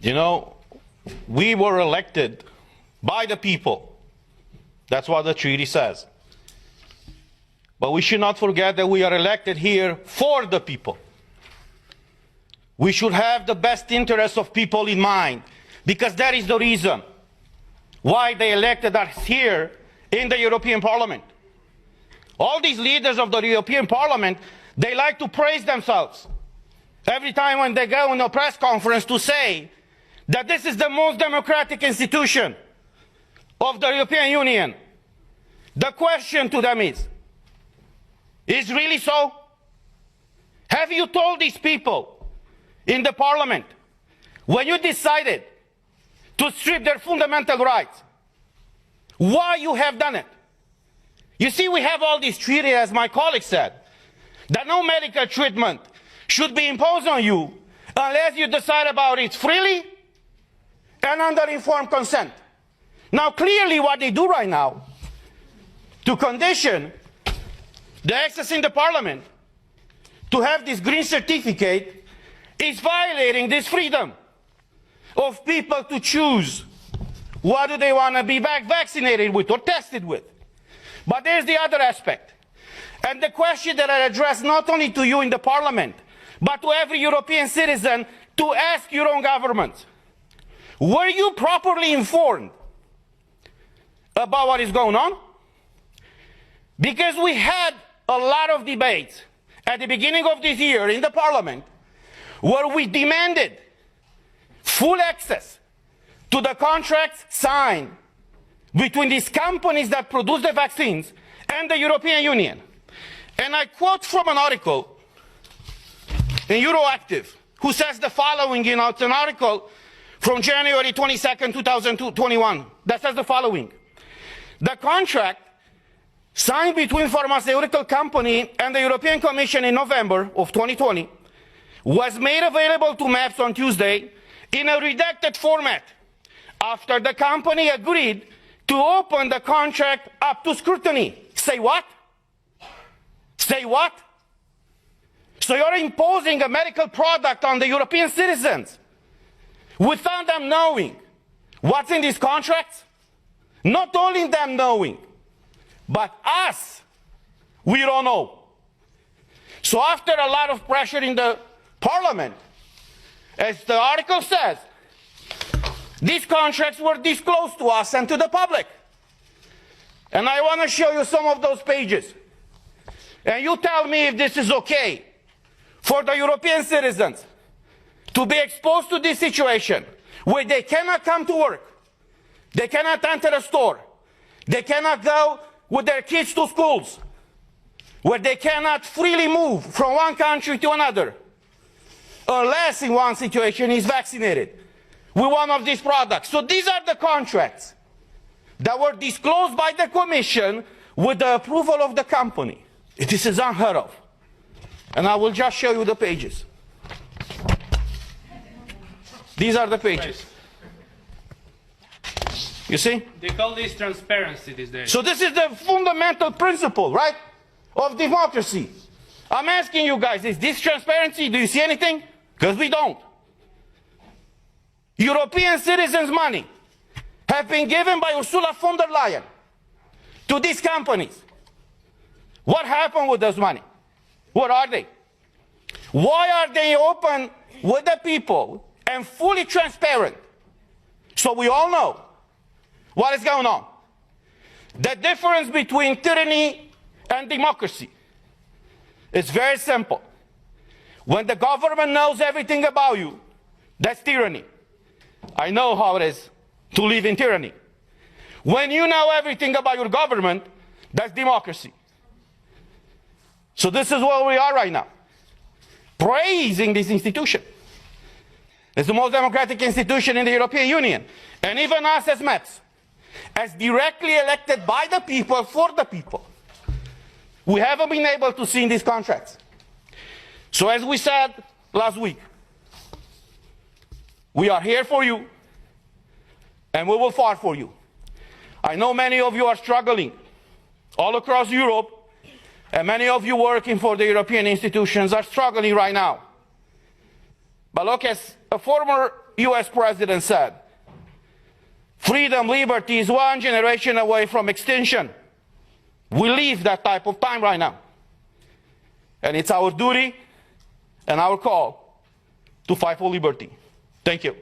You know, we were elected by the people. That's what the treaty says. But we should not forget that we are elected here for the people. We should have the best interests of people in mind, because that is the reason why they elected us here in the European Parliament. All these leaders of the European Parliament, they like to praise themselves every time when they go in a press conference to say that this is the most democratic institution of the European Union. The question to them is really so? Have you told these people in the Parliament, when you decided to strip their fundamental rights, why you have done it? You see, we have all these treaties, as my colleague said, that no medical treatment should be imposed on you unless you decide about it freely and under informed consent. Now, clearly what they do right now to condition the access in the Parliament to have this green certificate is violating this freedom of people to choose what do they want to be vaccinated with or tested with. But there's the other aspect. And the question that I address not only to you in the Parliament, but to every European citizen, to ask your own governments. Were you properly informed about what is going on? Because we had a lot of debates at the beginning of this year in the Parliament where we demanded full access to the contracts signed between these companies that produce the vaccines and the European Union. And I quote from an article in Euroactive, who says the following, it's an article from January 22nd, 2021, that says the following. The contract signed between pharmaceutical company and the European Commission in November of 2020 was made available to MEPs on Tuesday in a redacted format after the company agreed to open the contract up to scrutiny. Say what? Say what? So you're imposing a medical product on the European citizens without them knowing what's in these contracts? Not only them knowing, but us, we don't know. So after a lot of pressure in the Parliament, as the article says, these contracts were disclosed to us and to the public. And I want to show you some of those pages. And you tell me if this is okay for the European citizens to be exposed to this situation where they cannot come to work, they cannot enter a store, they cannot go with their kids to schools, where they cannot freely move from one country to another, unless in one situation is vaccinated with one of these products. So these are the contracts that were disclosed by the Commission with the approval of the company. This is unheard of. And I will just show you the pages. These are the pages. You see? They call this transparency these days. So this is the fundamental principle, right, of democracy. I'm asking you guys, is this transparency? Do you see anything? Because we don't. European citizens' money have been given by Ursula von der Leyen to these companies. What happened with those money? What are they? Why are they open with the people and fully transparent so we all know what is going on? The difference between tyranny and democracy is very simple. When the government knows everything about you, that's tyranny. I know how it is to live in tyranny. When you know everything about your government, that's democracy. So this is where we are right now, praising this institution. It's the most democratic institution in the European Union. And even us as MEPs, as directly elected by the people, for the people, we haven't been able to see in these contracts. So as we said last week, we are here for you, and we will fight for you. I know many of you are struggling all across Europe, and many of you working for the European institutions are struggling right now. But look, as a former US president said, freedom, liberty is one generation away from extinction. We live that type of time right now. And it's our duty and our call to fight for liberty. Thank you.